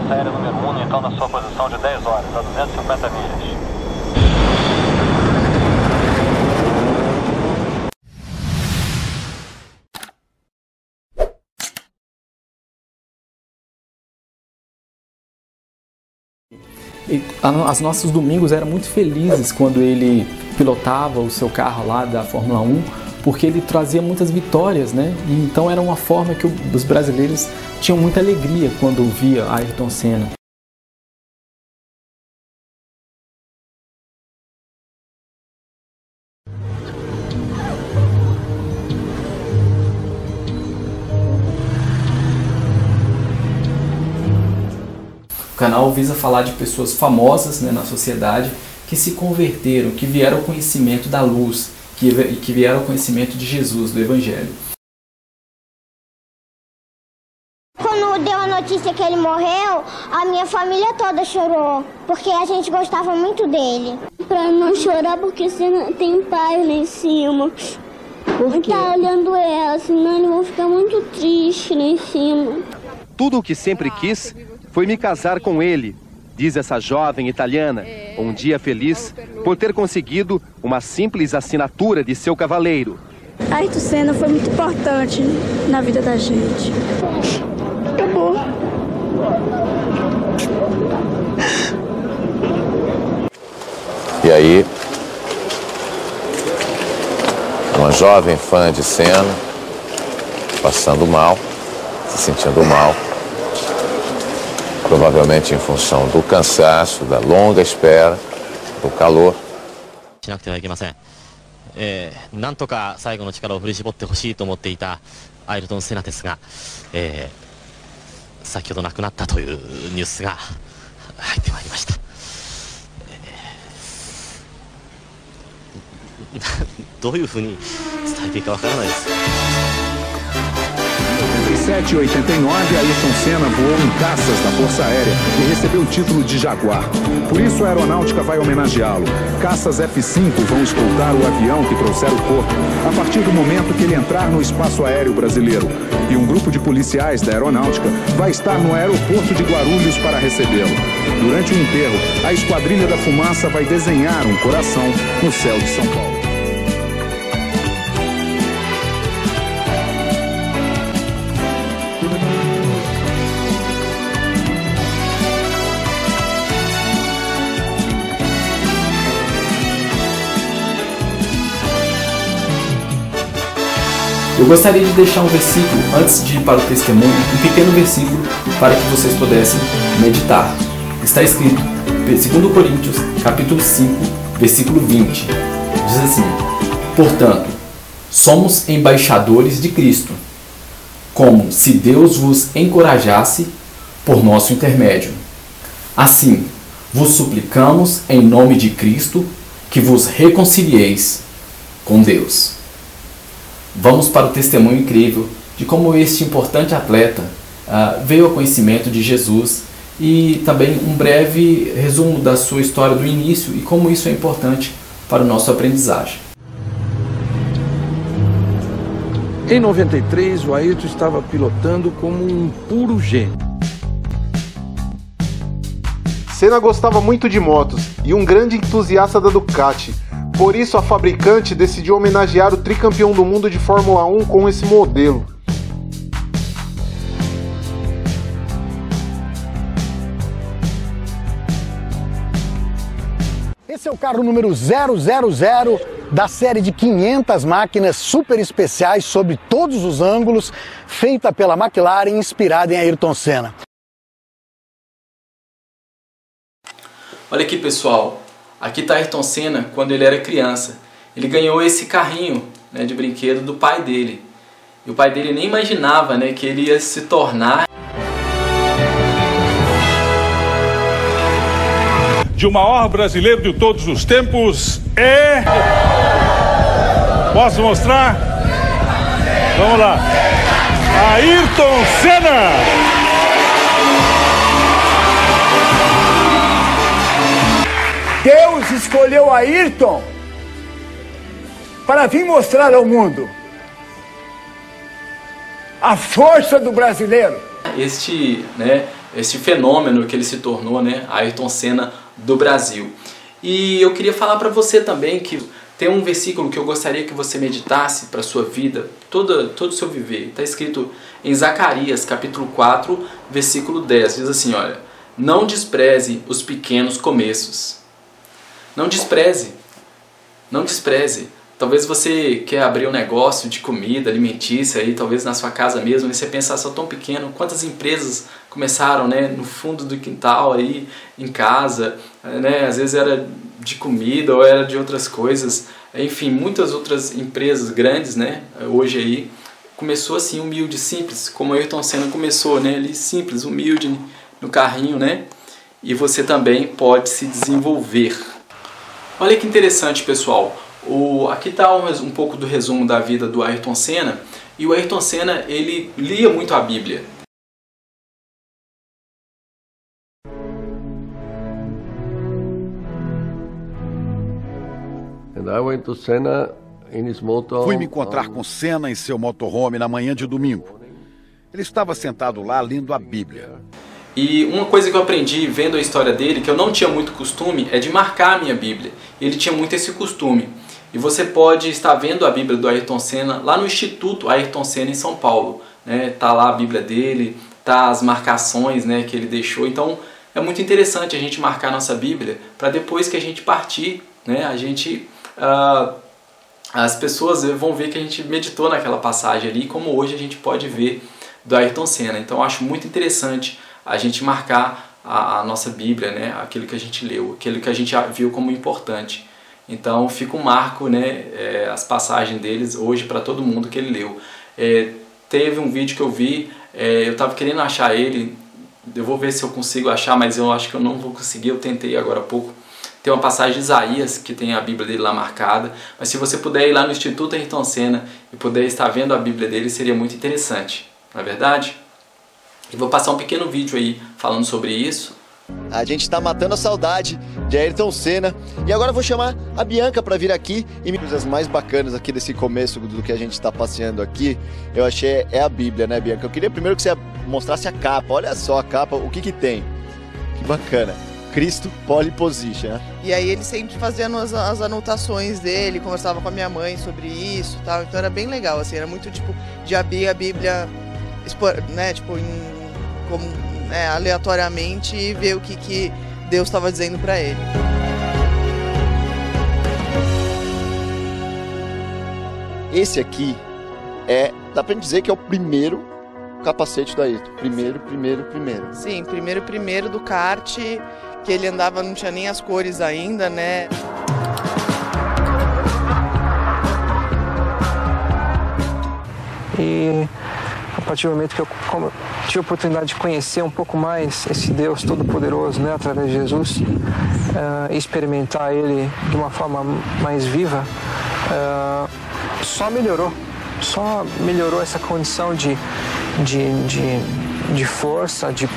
Força Aérea número 1 então na sua posição de 10 horas, a 250 milhas. Os nossos domingos eram muito felizes quando ele pilotava o seu carro lá da Fórmula 1, porque ele trazia muitas vitórias, né? E então era uma forma que os brasileiros tinham muita alegria quando via Ayrton Senna. O canal visa falar de pessoas famosas, né, na sociedade que se converteram, que vieram ao conhecimento da luz, que vieram ao conhecimento de Jesus, do Evangelho. Quando deu a notícia que ele morreu, a minha família toda chorou, porque a gente gostava muito dele. Pra não chorar, porque senão tem pai lá em cima. Por quê? Tá olhando ela, senão eles vão ficar muito tristes lá em cima. Tudo o que sempre quis foi me casar com ele, diz essa jovem italiana, um dia feliz por ter conseguido uma simples assinatura de seu cavaleiro. Ayrton Senna foi muito importante na vida da gente. Acabou. E aí, uma jovem fã de Senna, passando mal, se sentindo mal, provavelmente em função do cansaço, da longa espera, do calor. しなくてはいけません。なんとか最後の力を振り絞ってほしいと思っていたアイルトン・セナですが、先ほど亡くなったというニュースが入ってまいりました。どういうふうに伝えていいかわからないです。 Entre 87 e 89, Ayrton Senna voou em caças da Força Aérea e recebeu o título de Jaguar. Por isso a aeronáutica vai homenageá-lo. Caças F-5 vão escoltar o avião que trouxer o corpo a partir do momento que ele entrar no espaço aéreo brasileiro. E um grupo de policiais da aeronáutica vai estar no aeroporto de Guarulhos para recebê-lo. Durante o enterro, a Esquadrilha da Fumaça vai desenhar um coração no céu de São Paulo. Eu gostaria de deixar um versículo, antes de ir para o testemunho, um pequeno versículo para que vocês pudessem meditar. Está escrito, 2 Coríntios, capítulo 5, versículo 20. Diz assim: portanto, somos embaixadores de Cristo, como se Deus vos encorajasse por nosso intermédio. Assim, vos suplicamos em nome de Cristo que vos reconcilieis com Deus. Vamos para o testemunho incrível de como este importante atleta veio ao conhecimento de Jesus e também um breve resumo da sua história do início e como isso é importante para o nosso aprendizagem. Em 93, o Ayrton estava pilotando como um puro gênio. Senna gostava muito de motos e um grande entusiasta da Ducati. Por isso, a fabricante decidiu homenagear o tricampeão do mundo de Fórmula 1 com esse modelo. Esse é o carro número 000 da série de 500 máquinas super especiais sobre todos os ângulos, feita pela McLaren, inspirada em Ayrton Senna. Olha aqui, pessoal. Aqui está Ayrton Senna quando ele era criança. Ele ganhou esse carrinho, né, de brinquedo do pai dele. E o pai dele nem imaginava, né, que ele ia se tornar... De o maior brasileiro de todos os tempos é... Posso mostrar? Vamos lá. Ayrton Senna! Deus escolheu Ayrton para vir mostrar ao mundo a força do brasileiro. Este, né, esse fenômeno que ele se tornou, né, Ayrton Senna do Brasil. E eu queria falar para você também que tem um versículo que eu gostaria que você meditasse para a sua vida, todo o seu viver. Está escrito em Zacarias, capítulo 4, versículo 10. Diz assim, olha, não despreze os pequenos começos. Não despreze. Não despreze. Talvez você quer abrir um negócio de comida alimentícia, aí, talvez na sua casa mesmo, e você pensa, só tão pequeno, quantas empresas começaram, né, no fundo do quintal, aí, em casa, né, às vezes era de comida ou era de outras coisas, enfim, muitas outras empresas grandes, né, hoje aí, começou assim, humilde, simples, como o Ayrton Senna começou, né, ali simples, humilde, no carrinho, né, e você também pode se desenvolver. Olha que interessante, pessoal. Aqui está um pouco do resumo da vida do Ayrton Senna. E o Ayrton Senna, ele lia muito a Bíblia. Fui me encontrar com Senna em seu motorhome na manhã de domingo. Ele estava sentado lá lendo a Bíblia. E uma coisa que eu aprendi vendo a história dele, que eu não tinha muito costume, é de marcar a minha Bíblia. Ele tinha muito esse costume. E você pode estar vendo a Bíblia do Ayrton Senna lá no Instituto Ayrton Senna em São Paulo. Tá lá a Bíblia dele, tá as marcações, né, que ele deixou. Então é muito interessante a gente marcar a nossa Bíblia para depois que a gente partir, né, as pessoas vão ver que a gente meditou naquela passagem ali, como hoje a gente pode ver do Ayrton Senna. Então eu acho muito interessante a gente marcar a nossa Bíblia, né, aquilo que a gente leu, aquilo que a gente viu como importante. Então fica um marco, né, as passagens deles hoje para todo mundo que ele leu. Teve um vídeo que eu vi, eu estava querendo achar ele, eu vou ver se eu consigo achar, mas eu acho que eu não vou conseguir, eu tentei agora há pouco. Tem uma passagem de Isaías que tem a Bíblia dele lá marcada, mas se você puder ir lá no Instituto Ayrton Senna e puder estar vendo a Bíblia dele, seria muito interessante, não é verdade? E vou passar um pequeno vídeo aí falando sobre isso. A gente tá matando a saudade de Ayrton Senna. E agora eu vou chamar a Bianca para vir aqui. E uma das coisas mais bacanas aqui desse começo do que a gente está passeando aqui, eu achei, é a Bíblia, né, Bianca? Eu queria primeiro que você mostrasse a capa. Olha só a capa, o que que tem. Que bacana. Cristo Pole Position, né? E aí ele sempre fazendo as anotações dele, conversava com a minha mãe sobre isso e tal. Então era bem legal, assim, era muito tipo de abrir a Bíblia, né, tipo, aleatoriamente e ver o que Deus estava dizendo para ele. Esse aqui dá pra gente dizer que é o primeiro capacete do Ayrton. Primeiro. Sim, primeiro do kart, que ele andava, não tinha nem as cores ainda, né? E a partir do momento que eu tive a oportunidade de conhecer um pouco mais esse Deus Todo-Poderoso, né, através de Jesus, experimentar Ele de uma forma mais viva, só melhorou essa condição de força, de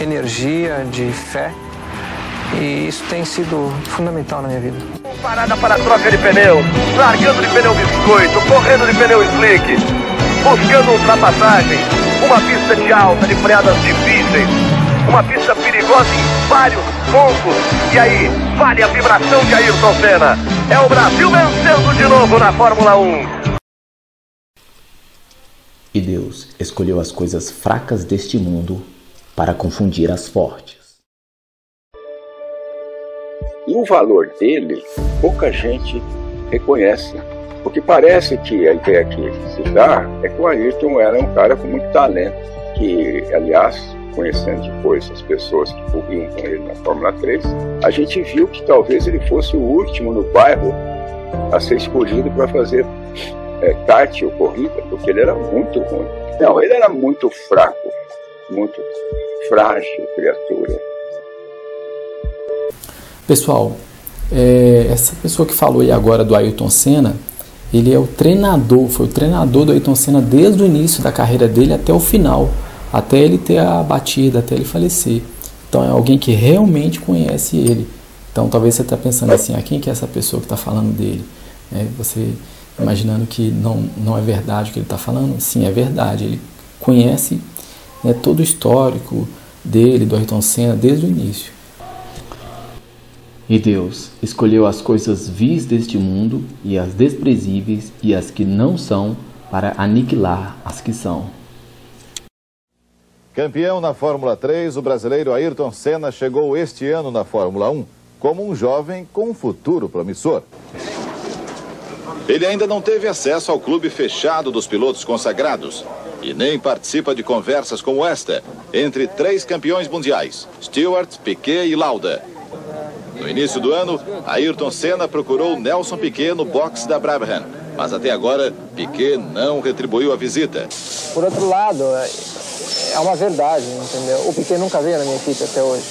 energia, de fé, e isso tem sido fundamental na minha vida. Parada para a troca de pneu, largando de pneu biscoito, correndo de pneu slick, buscando ultrapassagem, uma pista de alta, de freadas difíceis, uma pista perigosa em vários pontos, e aí vale a vibração de Ayrton Senna. É o Brasil vencendo de novo na Fórmula 1. E Deus escolheu as coisas fracas deste mundo para confundir as fortes. E o valor dele, pouca gente reconhece. Porque parece que a ideia que se dá é que o Ayrton era um cara com muito talento, que, aliás, conhecendo depois as pessoas que corriam com ele na Fórmula 3, a gente viu que talvez ele fosse o último no bairro a ser escolhido para fazer kart ou corrida, porque ele era muito ruim. Não, ele era muito fraco, muito frágil, criatura. Pessoal, essa pessoa que falou aí agora do Ayrton Senna, ele é o treinador, foi o treinador do Ayrton Senna desde o início da carreira dele até o final, até ele ter a batida, até ele falecer. Então é alguém que realmente conhece ele. Então talvez você está pensando assim, quem que é essa pessoa que está falando dele? Você imaginando que não é verdade o que ele está falando? Sim, é verdade. Ele conhece, né, todo o histórico dele, do Ayrton Senna, desde o início. E Deus escolheu as coisas vis deste mundo e as desprezíveis e as que não são para aniquilar as que são. Campeão na Fórmula 3, o brasileiro Ayrton Senna chegou este ano na Fórmula 1 como um jovem com um futuro promissor. Ele ainda não teve acesso ao clube fechado dos pilotos consagrados e nem participa de conversas como esta entre 3 campeões mundiais, Stewart, Piquet e Lauda. No início do ano, Ayrton Senna procurou Nelson Piquet no box da Brabham, mas até agora Piquet não retribuiu a visita. Por outro lado, é uma verdade, entendeu? O Piquet nunca veio na minha equipe até hoje.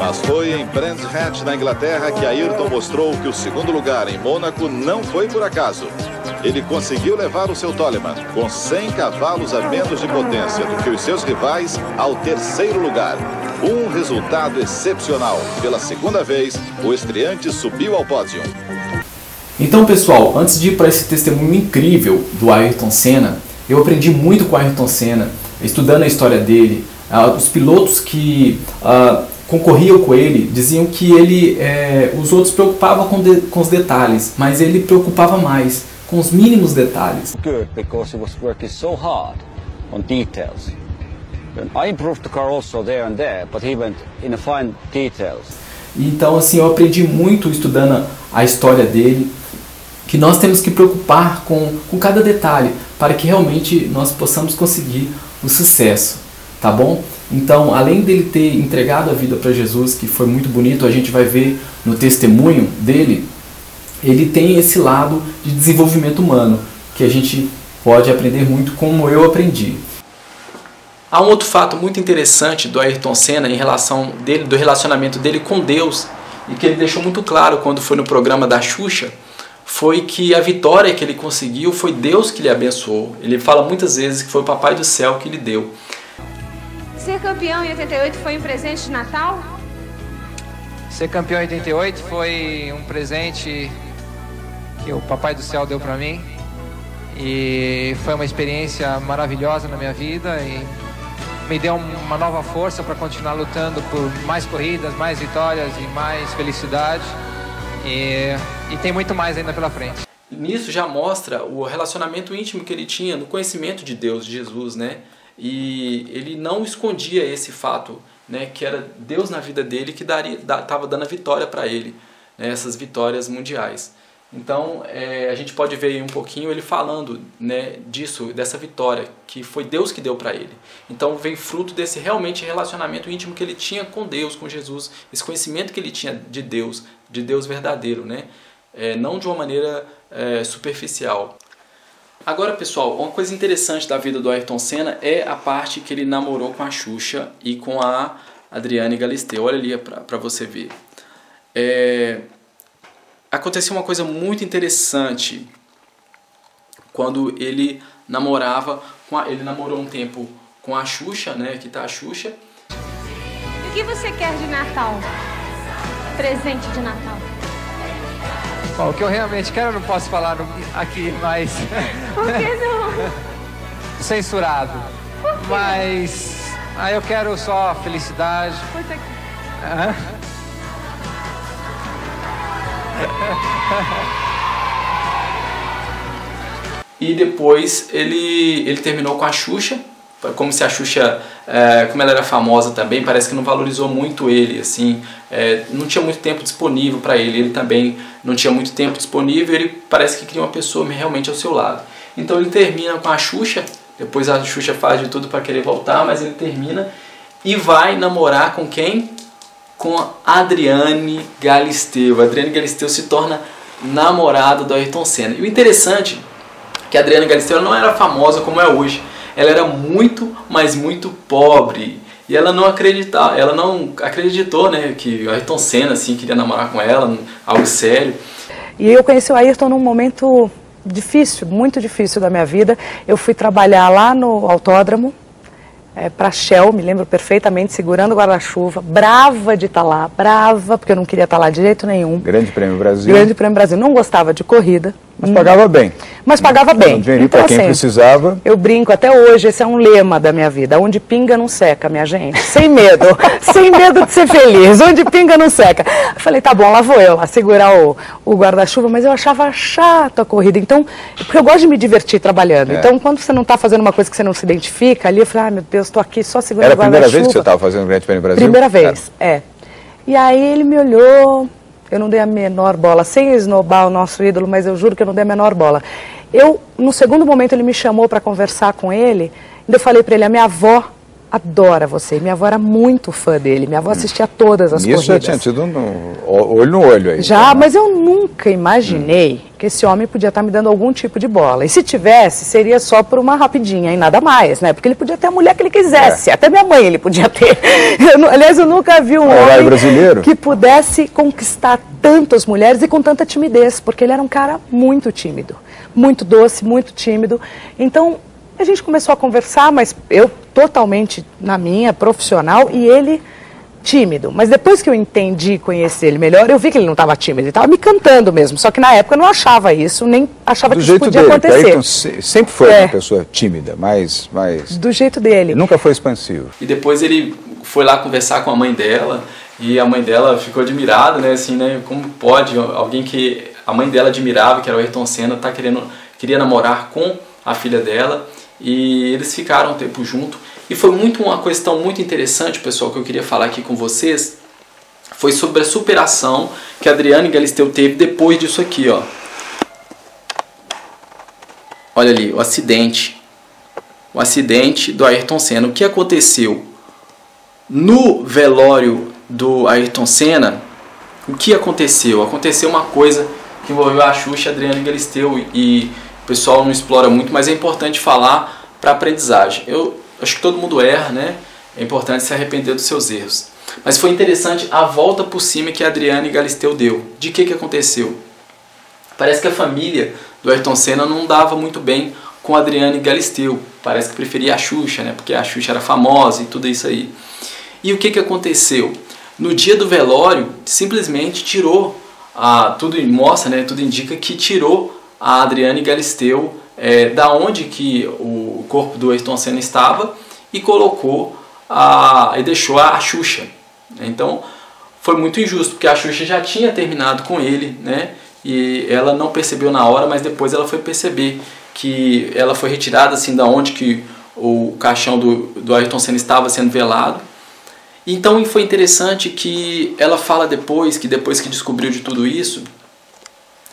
Mas foi em Brands Hatch, na Inglaterra, que Ayrton mostrou que o segundo lugar em Mônaco não foi por acaso. Ele conseguiu levar o seu Toleman, com 100 cavalos a menos de potência do que os seus rivais, ao terceiro lugar. Um resultado excepcional. Pela segunda vez, o estreante subiu ao pódio. Então, pessoal, antes de ir para esse testemunho incrível do Ayrton Senna, eu aprendi muito com o Ayrton Senna, estudando a história dele. Os pilotos que concorriam com ele diziam que os outros preocupavam com os detalhes, mas ele preocupava mais com os mínimos detalhes. Good, because he was working so hard on details. I improved the car also there and there, but he went in the fine details. Então, assim, eu aprendi muito estudando a história dele, que nós temos que preocupar com cada detalhe, para que realmente nós possamos conseguir o sucesso, tá bom? Então, além dele ter entregado a vida para Jesus, que foi muito bonito, a gente vai ver no testemunho dele, ele tem esse lado de desenvolvimento humano, que a gente pode aprender muito, como eu aprendi. Há um outro fato muito interessante do Ayrton Senna em relação dele, do relacionamento dele com Deus, e que ele deixou muito claro quando foi no programa da Xuxa, foi que a vitória que ele conseguiu foi Deus que lhe abençoou. Ele fala muitas vezes que foi o Papai do Céu que lhe deu. Ser campeão em 88 foi um presente de Natal? Ser campeão em 88 foi um presente que o Papai do Céu deu para mim. E foi uma experiência maravilhosa na minha vida e me deu uma nova força para continuar lutando por mais corridas, mais vitórias e mais felicidade. E tem muito mais ainda pela frente. Nisso já mostra o relacionamento íntimo que ele tinha no conhecimento de Deus, de Jesus, né? E ele não escondia esse fato, né? Que era Deus na vida dele que estava dando a vitória para ele, né? Essas vitórias mundiais. Então a gente pode ver aí um pouquinho ele falando, né, dessa vitória, que foi Deus que deu para ele. Então vem fruto desse realmente relacionamento íntimo que ele tinha com Deus, com Jesus, esse conhecimento que ele tinha de Deus verdadeiro, né? Não de uma maneira superficial. Agora, pessoal, uma coisa interessante da vida do Ayrton Senna é a parte que ele namorou com a Xuxa e com a Adriane Galisteu. Olha ali para você ver. Aconteceu uma coisa muito interessante quando ele namorava ele namorou um tempo com a Xuxa, né? Aqui tá a Xuxa. O que você quer de Natal? Presente de Natal. Bom, o que eu realmente quero eu não posso falar aqui, mas... Por que não? Censurado. Por quê? Mas eu quero só felicidade. Puta que... E depois ele terminou com a Xuxa, como se a Xuxa, como ela era famosa também, parece que não valorizou muito ele, assim, não tinha muito tempo disponível para ele também não tinha muito tempo disponível, ele parece que queria uma pessoa realmente ao seu lado. Então ele termina com a Xuxa, depois a Xuxa faz de tudo para querer voltar, mas ele termina e vai namorar com quem? Com a Adriane Galisteu. A Adriane Galisteu se torna namorada do Ayrton Senna. E o interessante é que a Adriane Galisteu não era famosa como é hoje. Ela era muito, mas muito pobre. E ela não acreditou, né, que o Ayrton Senna assim, queria namorar com ela, algo sério. E eu conheci o Ayrton num momento difícil, muito difícil da minha vida. Eu fui trabalhar lá no autódromo, para Shell, me lembro perfeitamente, segurando o guarda-chuva, brava de estar lá, brava, porque eu não queria estar lá de jeito nenhum. Grande Prêmio Brasil. Grande Prêmio Brasil. Não gostava de corrida, Mas pagava bem. Mas pagava bem. Um dinheirinho Então, para quem assim, precisava. eu brinco até hoje, esse é um lema da minha vida. Onde pinga não seca, minha gente. Sem medo. Sem medo de ser feliz. Onde pinga não seca. Eu falei, tá bom, lá vou eu lá segurar o guarda-chuva, mas eu achava chato a corrida. Então, porque eu gosto de me divertir trabalhando. Então, quando você não está fazendo uma coisa que você não se identifica, ali eu falei, meu Deus, estou aqui só segurando o guarda-chuva. Era a primeira vez que você estava fazendo o Grande Prêmio Brasil? Primeira vez, E aí ele me olhou, eu não dei a menor bola, sem esnobar o nosso ídolo, mas eu juro que eu não dei a menor bola. No segundo momento, ele me chamou para conversar com ele, e eu falei para ele, a minha avó adora você, minha avó era muito fã dele, minha avó assistia todas as corridas. Isso já tinha tido olho no olho aí. Já, mas eu nunca imaginei que esse homem podia estar me dando algum tipo de bola. E se tivesse, seria só por uma rapidinha e nada mais, né? Porque ele podia ter a mulher que ele quisesse, até minha mãe ele podia ter. Aliás, eu nunca vi um homem brasileiro que pudesse conquistar tantas mulheres e com tanta timidez, porque ele era um cara muito tímido, muito doce, muito tímido. Então, a gente começou a conversar, mas eu totalmente na minha, profissional, e ele tímido. Mas depois que eu entendi e conheci ele melhor, eu vi que ele não estava tímido, ele estava me cantando mesmo. Só que na época eu não achava isso, nem achava que isso podia acontecer. Ayrton sempre foi uma pessoa tímida, mas... Do jeito dele. Nunca foi expansivo. E depois ele foi lá conversar com a mãe dela, e a mãe dela ficou admirada, né? Assim, né? Como pode alguém que a mãe dela admirava, que era o Ayrton Senna, queria namorar com a filha dela. E eles ficaram um tempo junto. E foi uma questão muito interessante, pessoal, que eu queria falar aqui com vocês. Foi sobre a superação que a Adriane Galisteu teve depois disso aqui, ó. Olha ali, o acidente. O acidente do Ayrton Senna. O que aconteceu? No velório do Ayrton Senna, o que aconteceu? Aconteceu uma coisa que envolveu a Xuxa e a Adriane Galisteu, e o pessoal não explora muito, mas é importante falar para aprendizagem. Eu acho que todo mundo erra, né? É importante se arrepender dos seus erros. Mas foi interessante a volta por cima que a Adriane Galisteu deu. De que aconteceu? Parece que a família do Ayrton Senna não dava muito bem com a Adriane Galisteu. Parece que preferia a Xuxa, né? Porque a Xuxa era famosa e tudo isso aí. E o que aconteceu? No dia do velório, simplesmente tirou, tudo mostra, né? Tudo indica que tirou a Adriane Galisteu da onde que o corpo do Ayrton Senna estava e colocou e deixou a Xuxa. Então foi muito injusto, porque a Xuxa já tinha terminado com ele, né? E ela não percebeu na hora, mas depois ela foi perceber que ela foi retirada assim da onde que o caixão do Ayrton Senna estava sendo velado. Então foi interessante que ela fala depois que descobriu de tudo isso,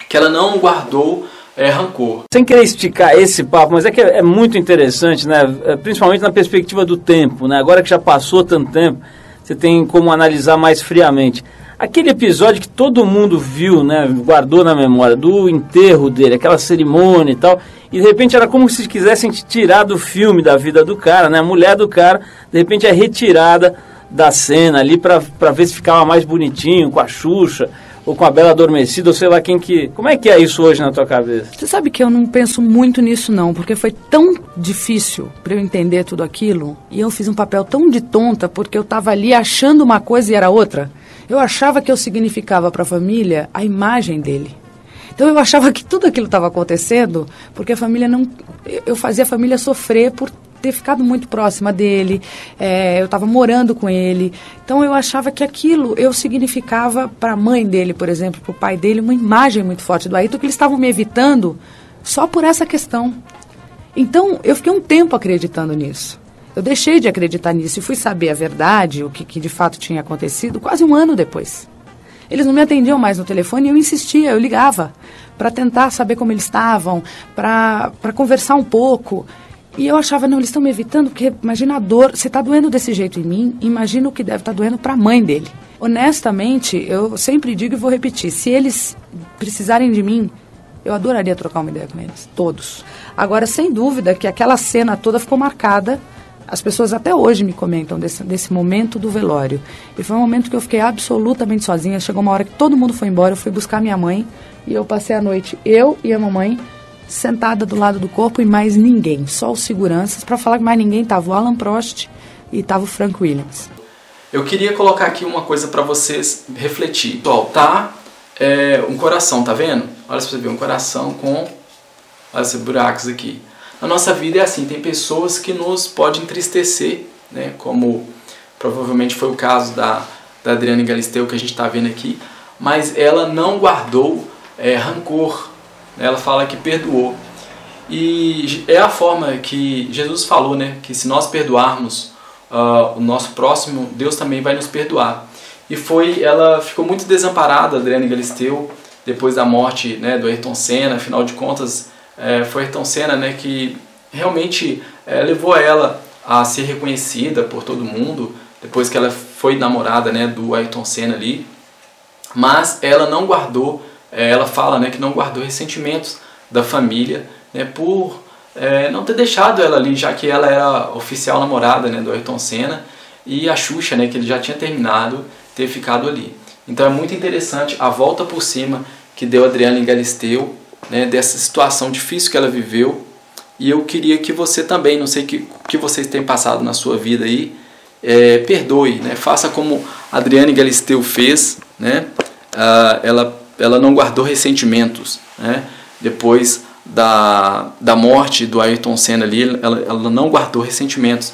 que ela não guardou rancor. Sem querer esticar esse papo, mas que é muito interessante, né? Principalmente na perspectiva do tempo, né? Agora que já passou tanto tempo, você tem como analisar mais friamente. Aquele episódio que todo mundo viu, né? Guardou na memória, do enterro dele, aquela cerimônia e tal, e de repente era como se quisessem tirar do filme da vida do cara, né? A mulher do cara, de repente é retirada da cena ali para ver se ficava mais bonitinho com a Xuxa ou com a Bela Adormecida, ou sei lá quem que... Como é que é isso hoje na tua cabeça? Você sabe que eu não penso muito nisso não, porque foi tão difícil para eu entender tudo aquilo, e eu fiz um papel tão de tonta, porque eu estava ali achando uma coisa e era outra. Eu achava que eu significava para a família a imagem dele. Então eu achava que tudo aquilo estava acontecendo porque a família não... Eu fazia a família sofrer por ter ficado muito próxima dele, eu estava morando com ele, então eu achava que aquilo eu significava para a mãe dele, por exemplo, para o pai dele, uma imagem muito forte do Ayrton, que eles estavam me evitando só por essa questão. Então eu fiquei um tempo acreditando nisso. Eu deixei de acreditar nisso e fui saber a verdade, o que de fato tinha acontecido, quase um ano depois. Eles não me atendiam mais no telefone e eu insistia, eu ligava para tentar saber como eles estavam, para conversar um pouco. E eu achava, não, eles estão me evitando, porque imagina a dor, se está doendo desse jeito em mim, imagina o que deve estar doendo para a mãe dele. Honestamente, eu sempre digo e vou repetir, se eles precisarem de mim, eu adoraria trocar uma ideia com eles, todos. Agora, sem dúvida que aquela cena toda ficou marcada, as pessoas até hoje me comentam desse momento do velório. E foi um momento que eu fiquei absolutamente sozinha, chegou uma hora que todo mundo foi embora, eu fui buscar minha mãe, e eu passei a noite, eu e a mamãe, sentada do lado do corpo e mais ninguém, só os seguranças, para falar que mais ninguém estava o Alan Prost e estava o Frank Williams. Eu queria colocar aqui uma coisa para vocês refletir. Pessoal, um coração, tá vendo? Olha pra você ver, um coração com, olha esses buracos aqui. Na nossa vida é assim, tem pessoas que nos podem entristecer, né? Como provavelmente foi o caso da Adriane Galisteu que a gente está vendo aqui, mas ela não guardou rancor, né? Ela fala que perdoou. E é a forma que Jesus falou, né? Que se nós perdoarmos o nosso próximo, Deus também vai nos perdoar. E ela ficou muito desamparada, Adriane Galisteu, depois da morte, né, do Ayrton Senna. Afinal de contas, foi Ayrton Senna, né, que realmente levou ela a ser reconhecida por todo mundo, depois que ela foi namorada, né, do Ayrton Senna ali. Mas ela não guardou, ela fala, né, que não guardou ressentimentos da família, né, por não ter deixado ela ali, já que ela era oficial namorada, né, do Ayrton Senna, e a Xuxa, né, que ele já tinha terminado, ter ficado ali. Então é muito interessante a volta por cima que deu a Adriane Galisteu, né, dessa situação difícil que ela viveu. E eu queria que você também, não sei o que vocês têm passado na sua vida aí, perdoe, né, faça como a Adriane Galisteu fez, né, ela não guardou ressentimentos, né, depois da morte do Ayrton Senna ali, ela não guardou ressentimentos.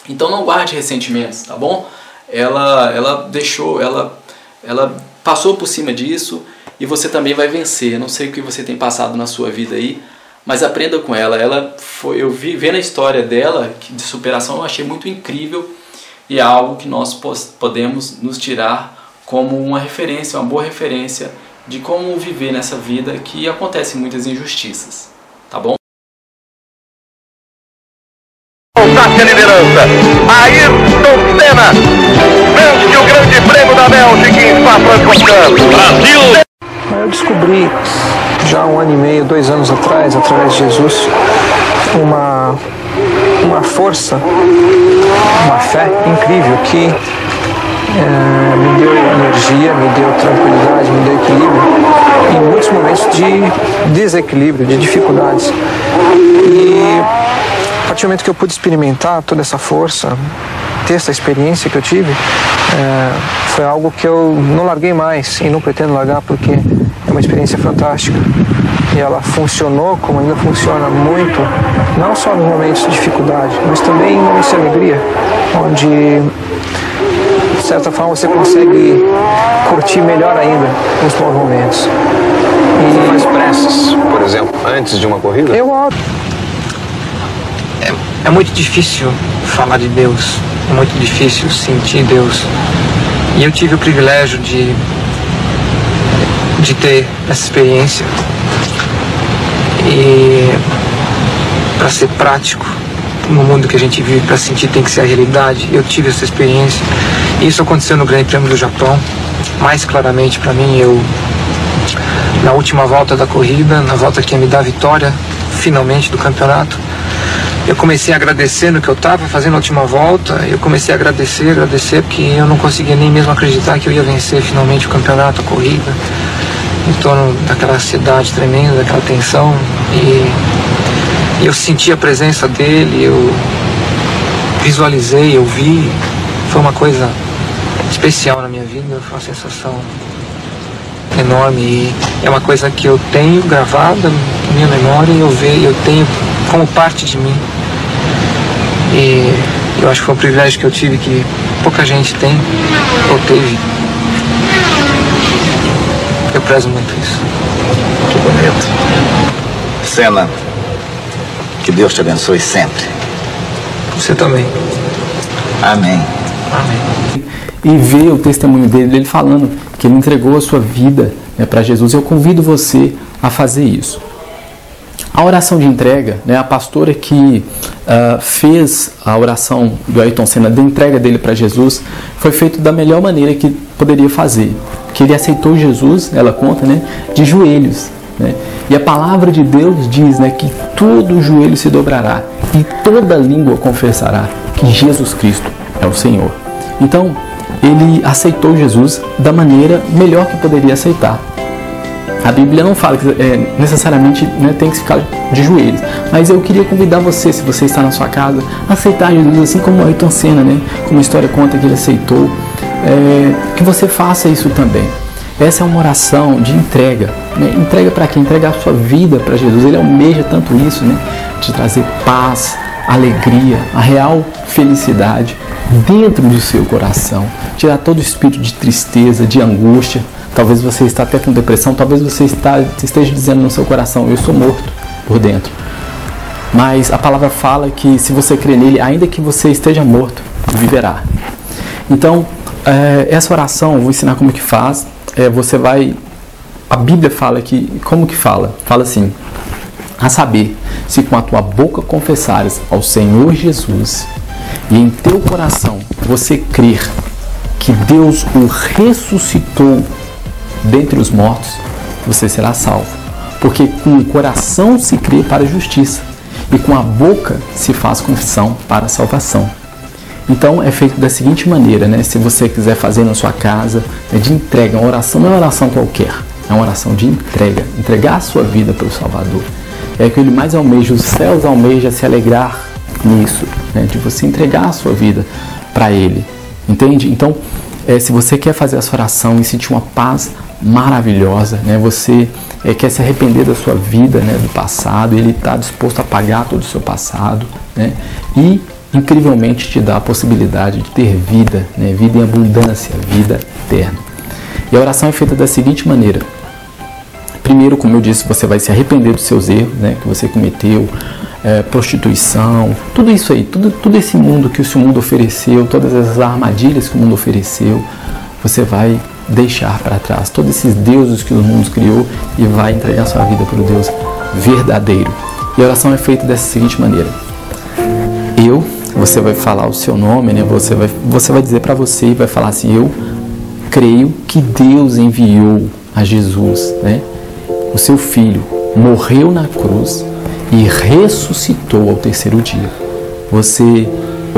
Então não guarde ressentimentos, tá bom? Ela deixou, ela passou por cima disso e você também vai vencer. Eu não sei o que você tem passado na sua vida aí, mas aprenda com ela. Eu vendo a história dela de superação, eu achei muito incrível e é algo que nós podemos nos tirar como uma referência, uma boa referência de como viver nessa vida que acontece muitas injustiças, tá bom? Voltasse a liderança, Ayrton Senna vence o Grande Prêmio da Bélgica em Spa-Francorchamps. Brasil! Eu descobri já 1 ano e meio, 2 anos atrás, através de Jesus, uma força, uma fé incrível que me deu energia, me deu tranquilidade, me deu equilíbrio em muitos momentos de desequilíbrio, de dificuldades. E a partir do momento que eu pude experimentar toda essa força, ter essa experiência que eu tive, foi algo que eu não larguei mais e não pretendo largar, porque é uma experiência fantástica. E ela funcionou como ainda funciona muito, não só nos momentos de dificuldade, mas também em momentos de alegria, onde de certa forma você consegue curtir melhor ainda os bons momentos. Você faz preces, por exemplo, antes de uma corrida? Eu oro. É muito difícil falar de Deus, é muito difícil sentir Deus. E eu tive o privilégio de ter essa experiência. E para ser prático, no mundo que a gente vive, para sentir tem que ser a realidade. Eu tive essa experiência. E isso aconteceu no Grande Prêmio do Japão. Mais claramente para mim, na última volta da corrida, na volta que ia me dar a vitória, finalmente, do campeonato, eu comecei a agradecer no que eu estava fazendo a última volta. Eu comecei a agradecer, porque eu não conseguia nem mesmo acreditar que eu ia vencer finalmente o campeonato, a corrida, em torno daquela ansiedade tremenda, daquela tensão. E eu senti a presença dele, eu visualizei, eu vi. Foi uma coisa especial na minha vida, foi uma sensação enorme. E é uma coisa que eu tenho gravada na minha memória e eu tenho como parte de mim. E eu acho que foi um privilégio que eu tive que pouca gente tem ou teve. Eu prezo muito isso. Que bonito. Senna, que Deus te abençoe sempre. Você também. Amém. Amém. E ver o testemunho dele falando que ele entregou a sua vida, né, para Jesus. Eu convido você a fazer isso. A oração de entrega, né, a pastora que fez a oração do Ayrton Senna, da entrega dele para Jesus, foi feito da melhor maneira que poderia fazer. Que ele aceitou Jesus, ela conta, né, de joelhos. Né? E a palavra de Deus diz, né, que todo joelho se dobrará e toda língua confessará que Jesus Cristo é o Senhor. Então, ele aceitou Jesus da maneira melhor que poderia aceitar. A Bíblia não fala que necessariamente, né, tem que ficar de joelhos. Mas eu queria convidar você, se você está na sua casa, a aceitar Jesus, assim como Ayrton Senna, né, como a história conta que ele aceitou, que você faça isso também. essa é uma oração de entrega, né? Entrega para quem? Entregar a sua vida para Jesus. Ele almeja tanto isso, né? De trazer paz, alegria, a real felicidade dentro do seu coração, tirar todo o espírito de tristeza, de angústia. Talvez você está até com depressão, talvez você esteja dizendo no seu coração: eu sou morto por dentro. Mas a palavra fala que se você crê nele, ainda que você esteja morto, viverá. Então, essa oração, eu vou ensinar como que faz. A Bíblia fala que, como que fala? Fala assim: a saber, se com a tua boca confessares ao Senhor Jesus e em teu coração você crer que Deus o ressuscitou dentre os mortos, você será salvo. Porque com o coração se crê para a justiça e com a boca se faz confissão para a salvação. Então é feito da seguinte maneira, né? Se você quiser fazer na sua casa, de entrega, uma oração não é uma oração qualquer, é uma oração de entrega, entregar a sua vida para o Salvador. É o que ele mais almeja, os céus almeja se alegrar nisso, né? De você entregar a sua vida para ele, entende? Então, se você quer fazer essa oração e sentir uma paz maravilhosa, né? Você quer se arrepender da sua vida, né? Do passado, ele está disposto a pagar todo o seu passado, né? E incrivelmente te dá a possibilidade de ter vida, né? Vida em abundância, vida eterna. E a oração é feita da seguinte maneira: primeiro, como eu disse, você vai se arrepender dos seus erros, né? Que você cometeu, prostituição, tudo isso aí, tudo esse mundo que o mundo ofereceu, todas essas armadilhas que o mundo ofereceu, você vai deixar para trás todos esses deuses que o mundo criou e vai entregar sua vida para o Deus verdadeiro. E a oração é feita dessa seguinte maneira: você vai falar o seu nome, né? Você vai dizer para você e vai falar assim: eu creio que Deus enviou a Jesus, né? O seu filho morreu na cruz e ressuscitou ao terceiro dia. Você,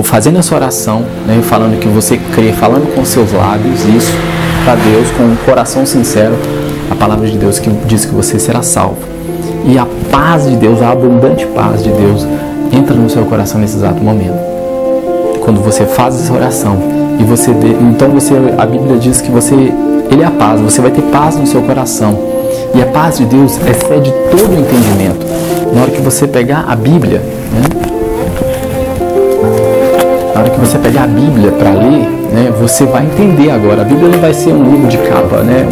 fazendo essa oração, né? Falando que você crê, falando com seus lábios isso para Deus, com um coração sincero, a palavra de Deus que diz que você será salvo. E a paz de Deus, a abundante paz de Deus, entra no seu coração nesse exato momento. Quando você faz essa oração e a Bíblia diz que ele é a paz, você vai ter paz no seu coração. E a paz de Deus excede todo o entendimento. Na hora que você pegar a Bíblia, né? Na hora que você pegar a Bíblia para ler, né? Você vai entender agora. A Bíblia não vai ser um livro de capa, né?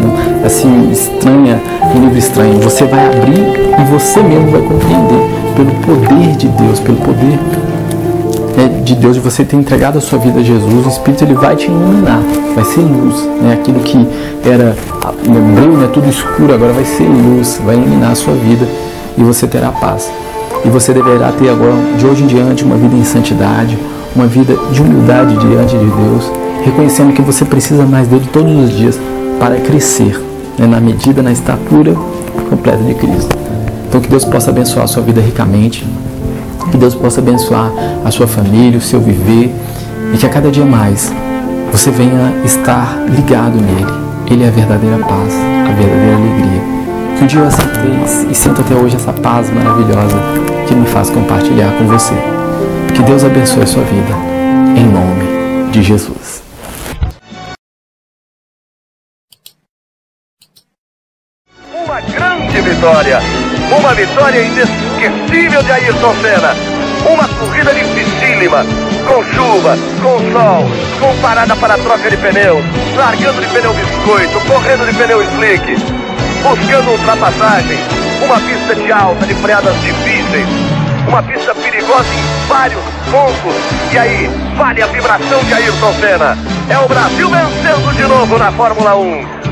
Um livro estranho. Você vai abrir e você mesmo vai compreender pelo poder de Deus, pelo poder de Deus, de você ter entregado a sua vida a Jesus. O Espírito ele vai te iluminar, vai ser luz, né? Aquilo que era breu, né? Tudo escuro, agora vai ser luz, vai iluminar a sua vida e você terá paz. E você deverá ter agora, de hoje em diante, uma vida em santidade, uma vida de humildade diante de Deus, reconhecendo que você precisa mais dele todos os dias para crescer, né? Na medida, na estatura completa de Cristo. Então que Deus possa abençoar a sua vida ricamente, que Deus possa abençoar a sua família, o seu viver, e que a cada dia mais você venha estar ligado nele. Ele é a verdadeira paz, a verdadeira alegria. Que um dia eu aceitei e sinto até hoje essa paz maravilhosa que me faz compartilhar com você. Que Deus abençoe a sua vida, em nome de Jesus. Uma grande vitória! Uma vitória inesquecível de Ayrton Senna. Uma corrida dificílima, com chuva, com sol, com parada para troca de pneus, largando de pneu biscoito, correndo de pneu slick, buscando ultrapassagem, uma pista de alta, de freadas difíceis, uma pista perigosa em vários pontos. E aí, vale a vibração de Ayrton Senna. É o Brasil vencendo de novo na Fórmula 1.